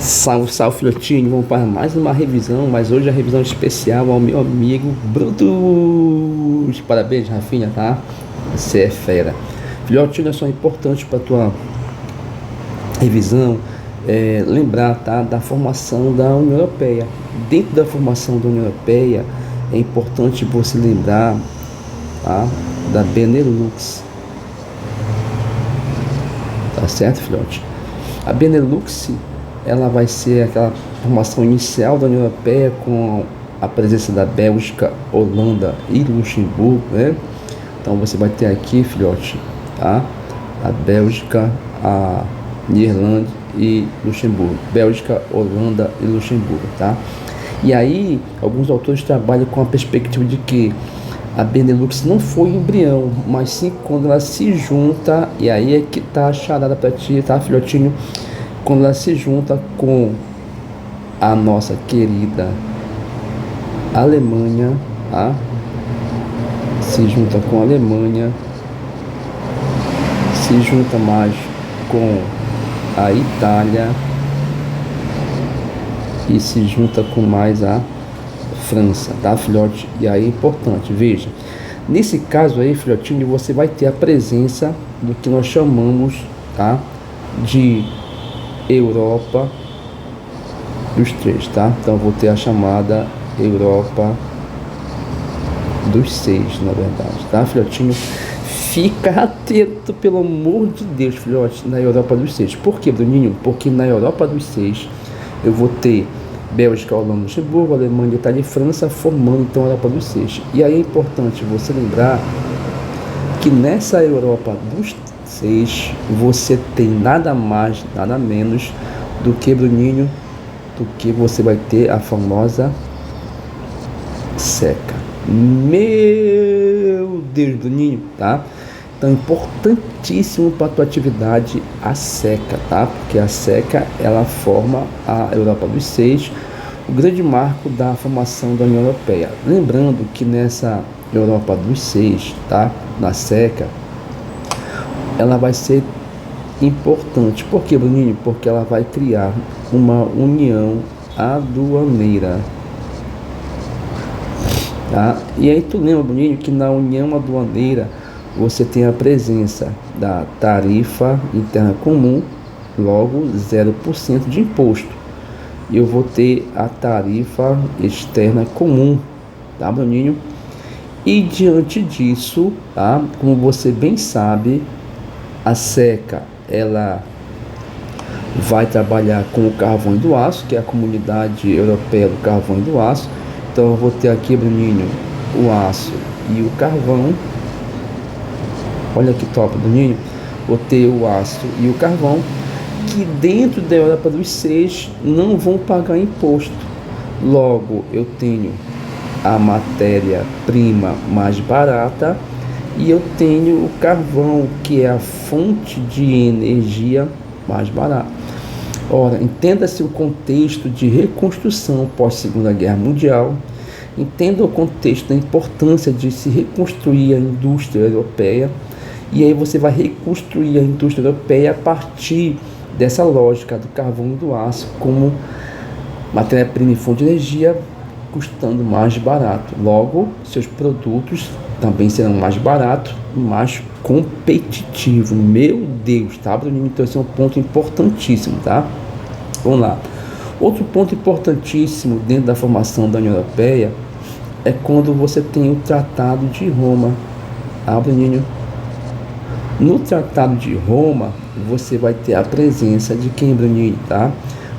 Salve, salve, filhotinho, vamos para mais uma revisão, mas hoje a revisão especial ao meu amigo Brutus. Parabéns, Rafinha, tá? Você é fera. Filhotinho, é só importante para tua revisão lembrar, tá, da formação da União Europeia. Dentro da formação da União Europeia é importante você lembrar, tá, da Benelux. Tá certo, filhote? A Benelux, ela vai ser aquela formação inicial da União Europeia com a presença da Bélgica, Holanda e Luxemburgo, né? Então você vai ter aqui, filhote, tá? A Bélgica, a Irlanda e Luxemburgo. Bélgica, Holanda e Luxemburgo, tá? E aí, alguns autores trabalham com a perspectiva de que a Benelux não foi embrião, mas sim quando ela se junta, e aí é que tá a charada pra ti, tá, filhotinho? Quando ela se junta com a nossa querida Alemanha, tá? Se junta com a Alemanha, se junta mais com a Itália e se junta com mais a França, tá, filhote? E aí é importante, veja, nesse caso aí, filhotinho, você vai ter a presença do que nós chamamos, tá, de Europa dos três, tá? Então vou ter a chamada Europa dos seis, na verdade, tá, filhotinho? Fica atento, pelo amor de Deus, filhote, na Europa dos seis. Por quê, Bruninho? Porque na Europa dos seis eu vou ter Bélgica, Holanda, Luxemburgo, Alemanha, Itália e França formando então a Europa dos seis. E aí é importante você lembrar que nessa Europa dos seis você tem nada mais, nada menos do que, Bruninho, do que você vai ter a famosa seca. Meu Deus, Bruninho, tá? Então, importantíssimo para a tua atividade a seca, tá? Porque a seca, ela forma a Europa dos seis, o grande marco da formação da União Europeia. Lembrando que nessa Europa dos seis, tá? Na seca, ela vai ser importante. Por quê, Bruninho? Porque ela vai criar uma união aduaneira, tá? E aí tu lembra, Bruninho, que na união aduaneira você tem a presença da tarifa interna comum, logo 0% de imposto. E eu vou ter a tarifa externa comum, tá, Bruninho? E diante disso, tá, como você bem sabe, a seca, ela vai trabalhar com o carvão e do aço, que é a Comunidade Europeia do Carvão e do Aço. Então eu vou ter aqui, Bruninho, o aço e o carvão. Olha que top, Bruninho. Vou ter o aço e o carvão, que dentro da Europa dos seis não pagar imposto. Logo, eu tenho a matéria-prima mais barata e eu tenho o carvão, que é a fonte de energia mais barata. Ora, entenda-se o contexto de reconstrução pós-Segunda Guerra Mundial. Entenda o contexto da importância de se reconstruir a indústria europeia. E aí você vai reconstruir a indústria europeia a partir dessa lógica do carvão e do aço como matéria-prima e fonte de energia, custando mais barato. Logo, seus produtos também serão mais baratos e mais competitivos. Meu Deus, tá, Bruninho? Então esse é um ponto importantíssimo, tá? Vamos lá. Outro ponto importantíssimo dentro da formação da União Europeia é quando você tem o Tratado de Roma, tá, Bruninho? No Tratado de Roma, você vai ter a presença de quem, Bruninho, tá?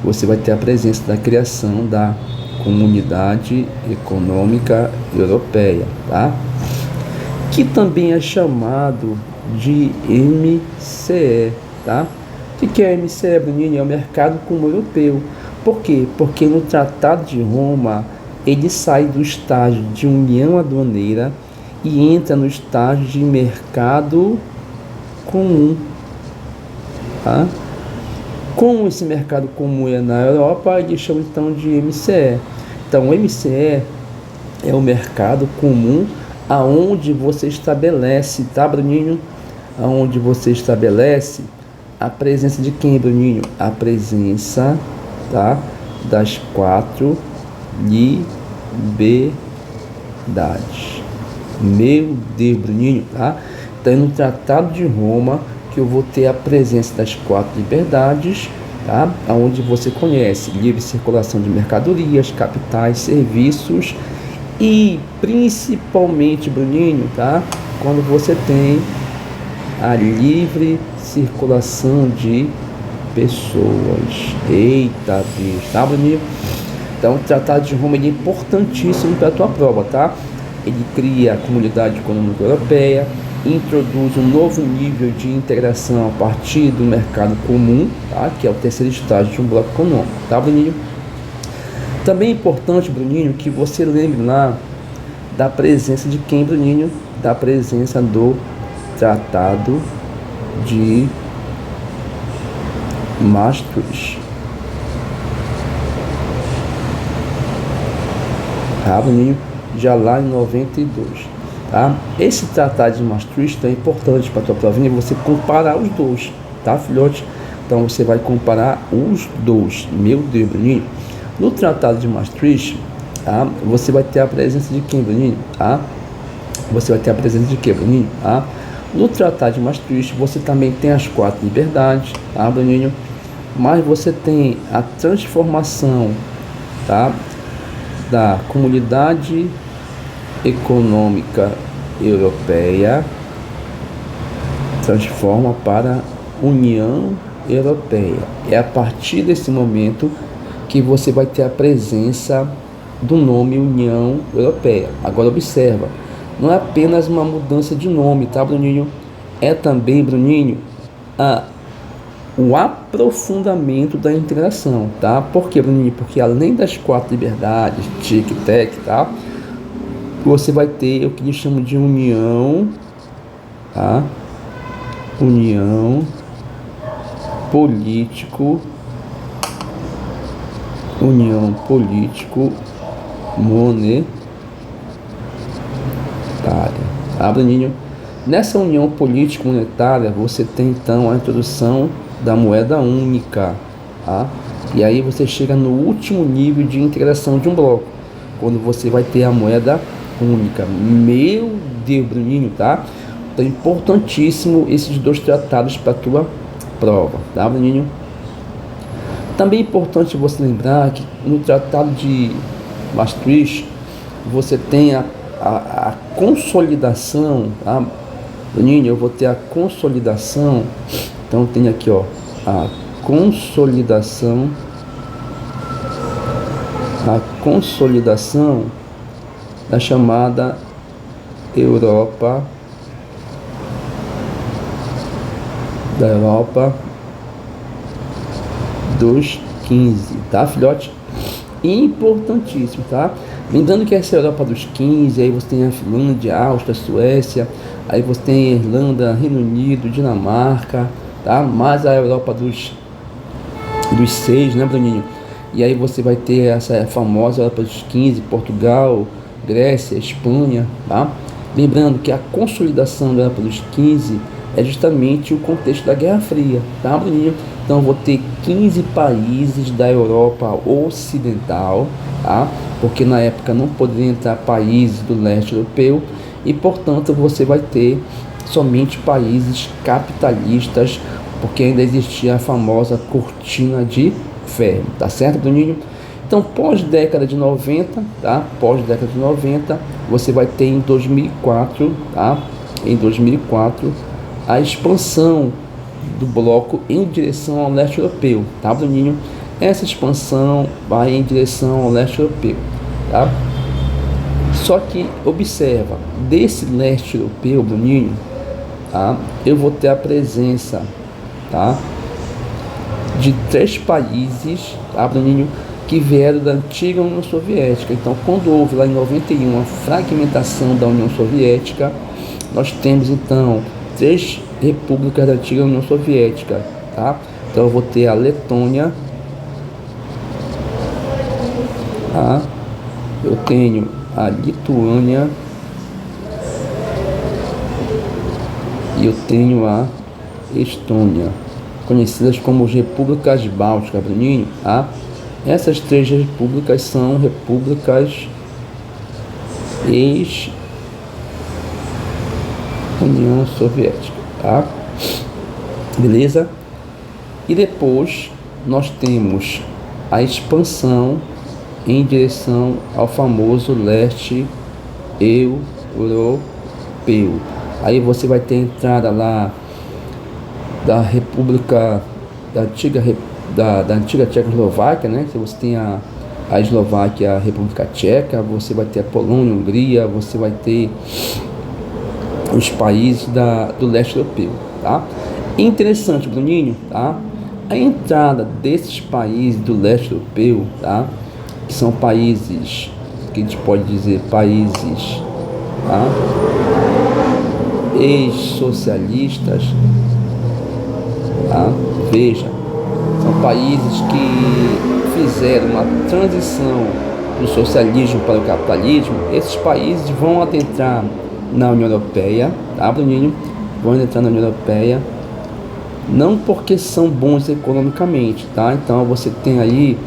Você vai ter a presença da criação da Comunidade Econômica Europeia, tá? Que também é chamado de MCE, tá? O que é MCE, Bruninho? É o Mercado Comum Europeu. Por quê? Porque no Tratado de Roma, ele sai do estágio de união aduaneira e entra no estágio de mercado comum, tá? Como esse mercado comum é na Europa, eles chamam então de MCE. Então, o MCE é o mercado comum aonde você estabelece, tá, Bruninho? Aonde você estabelece a presença de quem, Bruninho? A presença, tá? Das 4 liberdades. Meu Deus, Bruninho, tá? Então é no Tratado de Roma que eu vou ter a presença das 4 liberdades, tá? Onde você conhece livre circulação de mercadorias, capitais, serviços e principalmente, Bruninho, tá? Quando você tem a livre circulação de pessoas. Eita, Deus, tá, Bruninho? Então o Tratado de Roma ele é importantíssimo para a tua prova, tá? Ele cria a Comunidade Econômica Europeia, introduz um novo nível de integração a partir do mercado comum, tá? Que é o terceiro estágio de um bloco econômico, tá, Bruninho? Também é importante, Bruninho, que você lembre lá da presença de quem, Bruninho? Da presença do Tratado de Maastricht. Tá, Bruninho? Já lá em 92, tá? Esse Tratado de Maastricht é importante para a tua provinha você comparar os dois, tá, filhote? Então você vai comparar os dois. Meu Deus, Bruninho. No Tratado de Maastricht, tá? Você vai ter a presença de quem, Bruninho? Tá? Você vai ter a presença de quem, Bruninho? Tá? No Tratado de Maastricht, você também tem as 4 liberdades, tá, Bruninho? Mas você tem a transformação, tá, da Comunidade Econômica Europeia, transforma para União Europeia. É a partir desse momento que você vai ter a presença do nome União Europeia. Agora observa, não é apenas uma mudança de nome, tá, Bruninho? É também, Bruninho, o aprofundamento da integração, tá? Por quê, Bruninho? Porque além das 4 liberdades, tic-tac, tá? Você vai ter o que eles chamam de união, tá? União político, monetária, tá, Bruninho? Nessa união político monetária você tem então a introdução da moeda única, tá? E aí você chega no último nível de integração de um bloco, quando você vai ter a moeda única. Meu Deus, Bruninho, tá? Então é importantíssimo esses dois tratados para a tua prova, tá, Bruninho? Também é importante você lembrar que no Tratado de Maastricht você tem a consolidação, tá? Bruninho, eu vou ter a consolidação, então tem aqui, ó, a consolidação da chamada Europa dos 15, tá, filhote? Importantíssimo, tá? Lembrando que essa Europa dos 15, aí você tem a Finlândia, Áustria, Suécia, aí você tem a Irlanda, Reino Unido, Dinamarca, tá? Mais a Europa dos 6, né, Bruninho? E aí você vai ter essa famosa Europa dos 15, Portugal, Grécia, Espanha, tá? Lembrando que a consolidação da Europa dos 15 é justamente o contexto da Guerra Fria, tá, Bruninho? Então eu vou ter 15 países da Europa Ocidental, tá? Porque na época não poderiam entrar países do leste europeu e, portanto, você vai ter somente países capitalistas, porque ainda existia a famosa cortina de ferro, tá certo, Bruninho? Então, pós-década de 90, tá? Pós-década de 90, você vai ter em 2004, tá? Em 2004, a expansão do bloco em direção ao leste europeu, tá, Bruninho? Essa expansão vai em direção ao leste europeu, tá? Só que observa, desse leste europeu, Bruninho, tá? Eu vou ter a presença, tá, de 3 países, tá, Bruninho, que vieram da antiga União Soviética. Então, quando houve lá em 91 a fragmentação da União Soviética, nós temos então 3 repúblicas da antiga União Soviética, tá? Então eu vou ter a Letônia, tá? Eu tenho a Lituânia e eu tenho a Estônia, conhecidas como Repúblicas Bálticas, Bruninho, tá? Essas três repúblicas são repúblicas ex-União Soviética, tá? Beleza? E depois nós temos a expansão em direção ao famoso leste europeu. Aí você vai ter a entrada lá da República da antiga Tchecoslováquia, né? Você tem a Eslováquia, a República Tcheca, você vai ter a Polônia, a Hungria, você vai ter os países do leste europeu, tá? Interessante, Bruninho, tá? A entrada desses países do leste europeu, tá? Que são países que a gente pode dizer países, tá? Ex-socialistas, tá? Veja, são países que fizeram uma transição do socialismo para o capitalismo. Esses países vão adentrar na União Europeia, tá, Bruninho? Vão adentrar na União Europeia, não porque são bons economicamente, tá? Então você tem aí,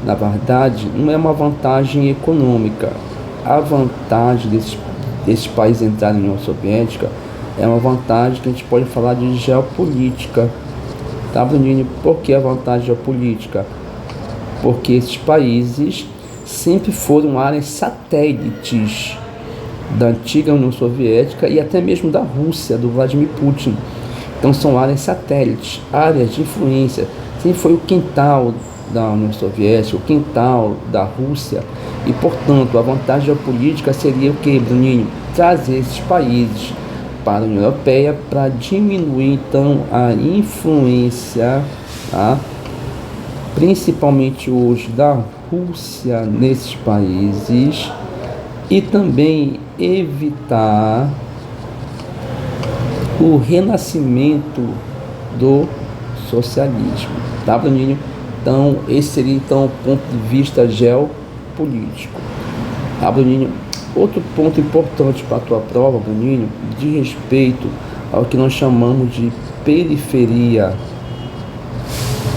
na verdade, não é uma vantagem econômica. A vantagem desses países entrarem na União Soviética é uma vantagem que a gente pode falar de geopolítica, tá, Bruninho? Por que a vantagem geopolítica? Porque esses países sempre foram áreas satélites da antiga União Soviética e até mesmo da Rússia, do Vladimir Putin. Então são áreas satélites, áreas de influência. Sempre foi o quintal da União Soviética, o quintal da Rússia. E, portanto, a vantagem geopolítica seria o que, Bruninho? Trazer esses países para a União Europeia para diminuir, então, a influência, tá? Principalmente hoje da Rússia nesses países, e também evitar o renascimento do socialismo, tá, Bruninho? Então, esse seria então o ponto de vista geopolítico, tá, Bruninho? Outro ponto importante para a tua prova, Bruninho, de respeito ao que nós chamamos de periferia,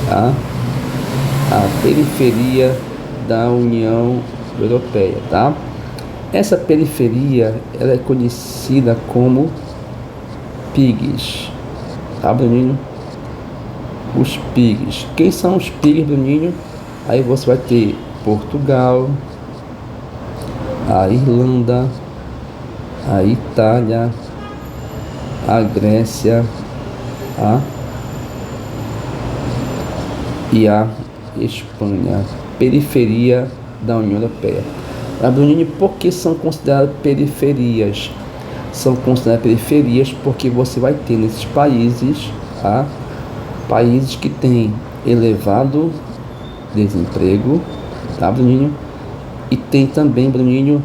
tá? A periferia da União Europeia, tá? Essa periferia, ela é conhecida como PIGs, tá, Bruninho? Os PIGs. Quem são os PIGs, Bruninho? Aí você vai ter Portugal, a Irlanda, a Itália, a Grécia, e a Espanha. Periferia da União Europeia. Bruninho, por que são consideradas periferias? São consideradas periferias porque você vai ter nesses países, tá? Países que têm elevado desemprego, tá, Bruninho? E tem também, Bruninho,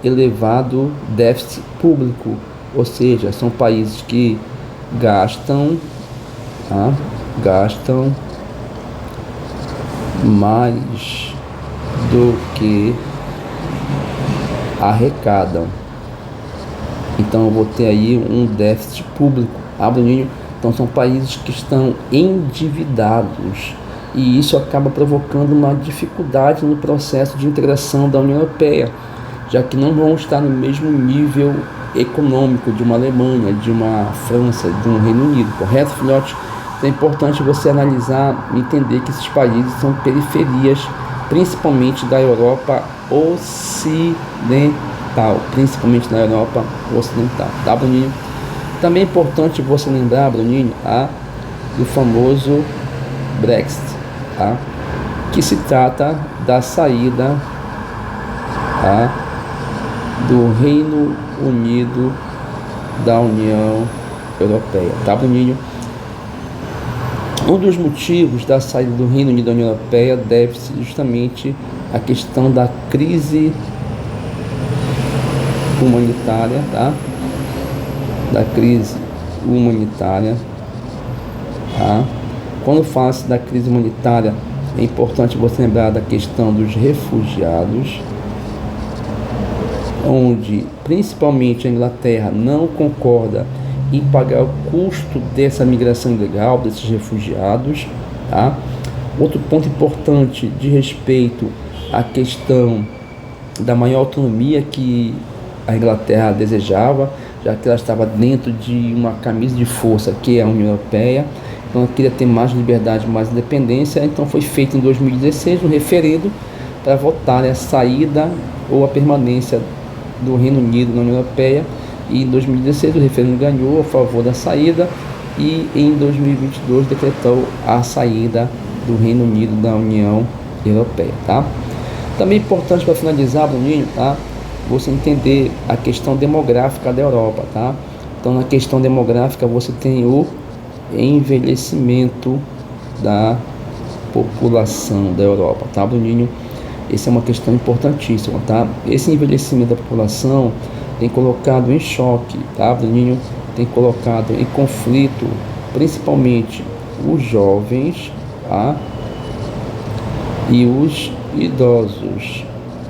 elevado déficit público, ou seja, são países que gastam mais do que arrecadam. Então eu vou ter aí um déficit público, Bruninho? Então são países que estão endividados, e isso acaba provocando uma dificuldade no processo de integração da União Europeia, já que não vão estar no mesmo nível econômico de uma Alemanha, de uma França, de um Reino Unido, correto, filhote? Então é importante você analisar e entender que esses países são periferias, principalmente da Europa Ocidental, tá, Bruninho? Também é importante você lembrar, Bruninho, do famoso Brexit, tá? Que se trata da saída, do Reino Unido da União Europeia, tá, Bruninho? Um dos motivos da saída do Reino Unido da União Europeia deve-se justamente à questão da crise humanitária, tá? Da crise humanitária, tá? Quando fala-se da crise humanitária, é importante você lembrar da questão dos refugiados, onde principalmente a Inglaterra não concorda em pagar o custo dessa migração ilegal, desses refugiados, tá? Outro ponto importante de respeito à questão da maior autonomia que a Inglaterra desejava, já que ela estava dentro de uma camisa de força que é a União Europeia, então ela queria ter mais liberdade, mais independência. Então foi feito em 2016 um referendo para votar a saída ou a permanência do Reino Unido na União Europeia, e em 2016 o referendo ganhou a favor da saída, e em 2022 decretou a saída do Reino Unido da União Europeia, tá? Também importante para finalizar, Bruninho, tá? Você entender a questão demográfica da Europa, tá? Então, na questão demográfica, você tem o envelhecimento da população da Europa, tá, Bruninho? Essa é uma questão importantíssima, tá? Esse envelhecimento da população tem colocado em choque, tá, Bruninho? Tem colocado em conflito, principalmente os jovens, tá? E os idosos,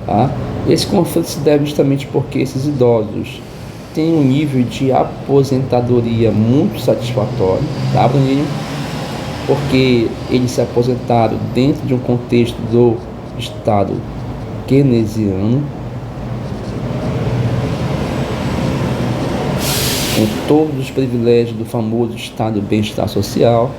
tá? Esse conflito se deve justamente porque esses idosos têm um nível de aposentadoria muito satisfatório, tá, Bruninho? Porque eles se aposentaram dentro de um contexto do Estado keynesiano, com todos os privilégios do famoso Estado de Bem-Estar Social.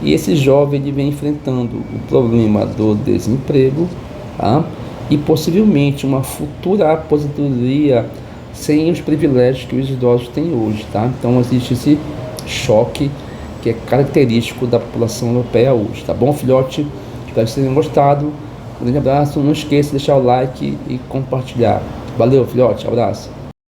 E esse jovem ele vem enfrentando o problema do desemprego, tá? E possivelmente uma futura aposentadoria sem os privilégios que os idosos têm hoje, tá? Então existe esse choque que é característico da população europeia hoje, tá bom, filhote? Espero que vocês tenham gostado. Um grande abraço, não esqueça de deixar o like e compartilhar. Valeu, filhote, abraço.